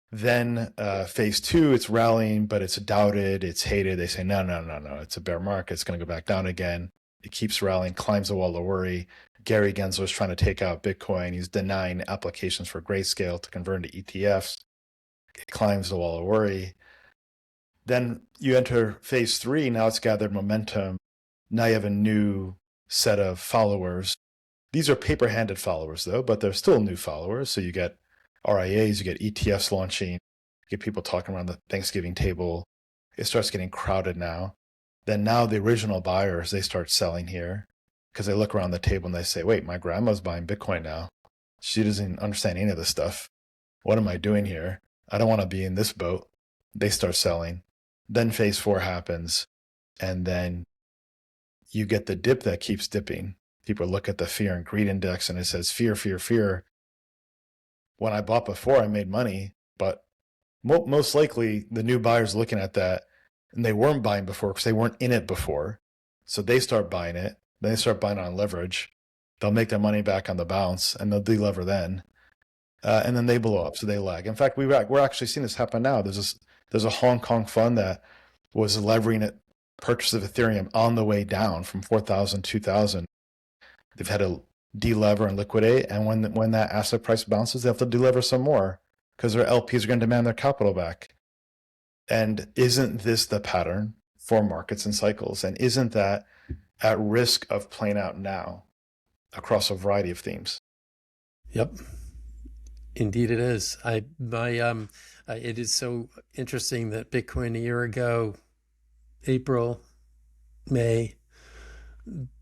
Then phase two, it's rallying, but it's doubted, it's hated. They say, no, it's a bear market. It's going to go back down again. It keeps rallying, climbs the wall of worry. Gary Gensler's trying to take out Bitcoin. He's denying applications for Grayscale to convert into ETFs. It climbs the wall of worry. Then you enter phase three. Now it's gathered momentum. Now you have a new set of followers. These are paper-handed followers, though, but they're still new followers. So you get RIAs, you get ETFs launching, you get people talking around the Thanksgiving table. It starts getting crowded now. Then now the original buyers, they start selling here because they look around the table and they say, wait, my grandma's buying Bitcoin now. She doesn't understand any of this stuff. What am I doing here? I don't want to be in this boat. They start selling. Then phase four happens. And then you get the dip that keeps dipping. People look at the fear and greed index and it says fear, fear, fear. When I bought before, I made money, but most likely the new buyers looking at that and they weren't buying before because they weren't in it before. So they start buying it. Then they start buying on leverage. They'll make their money back on the bounce and they'll delever then. And then they blow up. So they lag. In fact, we're actually seeing this happen now. There's a Hong Kong fund that was levering it, purchase of Ethereum on the way down from 4,000, 2,000. They've had to delever and liquidate. And when that asset price bounces, they have to delever some more because their LPs are going to demand their capital back. And isn't this the pattern for markets and cycles? And isn't that at risk of playing out now across a variety of themes? Yep. Indeed it is. It is so interesting that Bitcoin a year ago, April, May,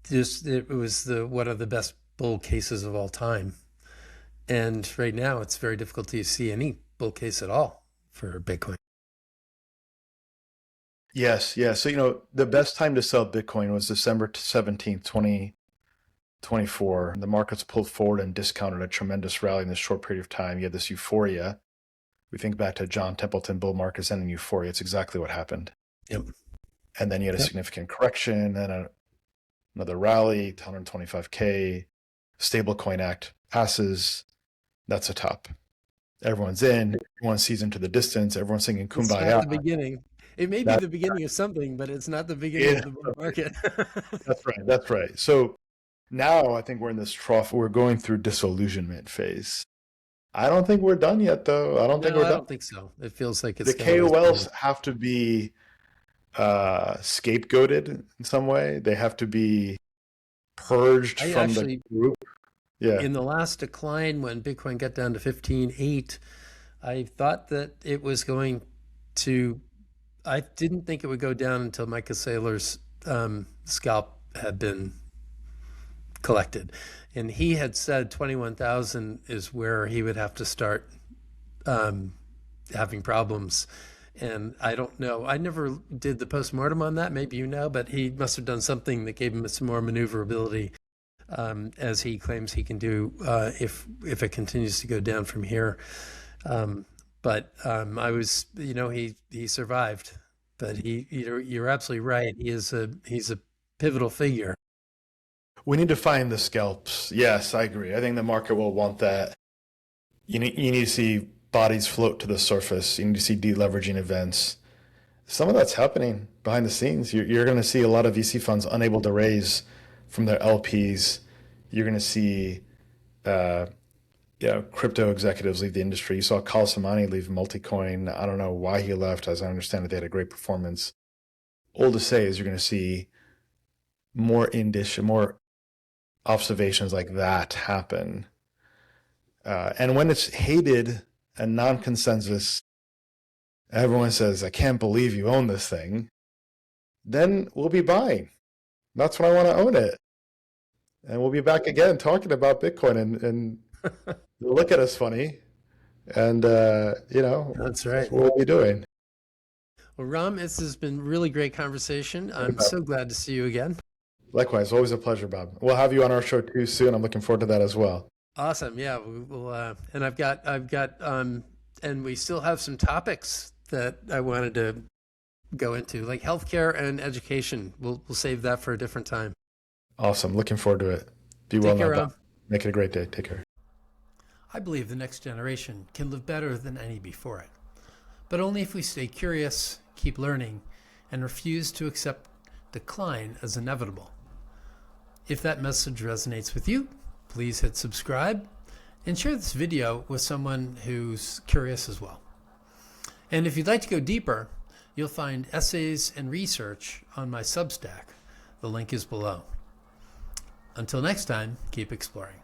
it was one of the best bull cases of all time. And right now it's very difficult to see any bull case at all for Bitcoin. Yes. So, the best time to sell Bitcoin was December 17th, 2024. The markets pulled forward and discounted a tremendous rally in this short period of time. You had this euphoria. We think back to John Templeton bull markets ending euphoria. It's exactly what happened. Yep. And then you had a significant correction, then another rally to 125K. Stablecoin Act passes. That's a top. Everyone's in. Everyone sees into the distance. Everyone's singing Kumbaya. It's not the beginning. It may be the beginning of something, but it's not the beginning of the bull market. That's right. So now I think we're in this trough. We're going through disillusionment phase. I don't think we're done yet, though. I don't think so. It feels like it's the KOLs have to be scapegoated in some way. They have to be purged from the group. Yeah. In the last decline, when Bitcoin got down to 15.8, I thought that it was going to. I didn't think it would go down until Michael Saylor's scalp had been collected. And he had said 21,000 is where he would have to start having problems. And I don't know. I never did the postmortem on that. Maybe but he must have done something that gave him some more maneuverability. as he claims he can do if it continues to go down from here. But I was, he survived. But you're absolutely right. He's a pivotal figure. We need to find the scalps. Yes, I agree. I think the market will want that. You need to see bodies float to the surface. You need to see deleveraging events. Some of that's happening behind the scenes. You're going to see a lot of VC funds unable to raise from their LPs. You're going to see crypto executives leave the industry. You saw Kal Samani leave Multicoin. I don't know why he left. As I understand it, they had a great performance. All to say is you're going to see more observations like that happen. And when it's hated and non-consensus, everyone says, I can't believe you own this thing, then we'll be buying. That's when I want to own it. And we'll be back again talking about Bitcoin and they'll look at us funny. And, that's right. That's what we'll be doing. Well, Ram, this has been really great conversation. I'm so glad to see you again. Likewise, always a pleasure, Bob. We'll have you on our show too soon. I'm looking forward to that as well. Awesome. Yeah. We'll, and I've got, and we still have some topics that I wanted to go into, like healthcare and education. We'll save that for a different time. Awesome. Looking forward to it. Be well now. Make it a great day. Take care. I believe the next generation can live better than any before it, but only if we stay curious, keep learning, and refuse to accept decline as inevitable. If that message resonates with you, please hit subscribe and share this video with someone who's curious as well. And if you'd like to go deeper, you'll find essays and research on my Substack. The link is below. Until next time, keep exploring.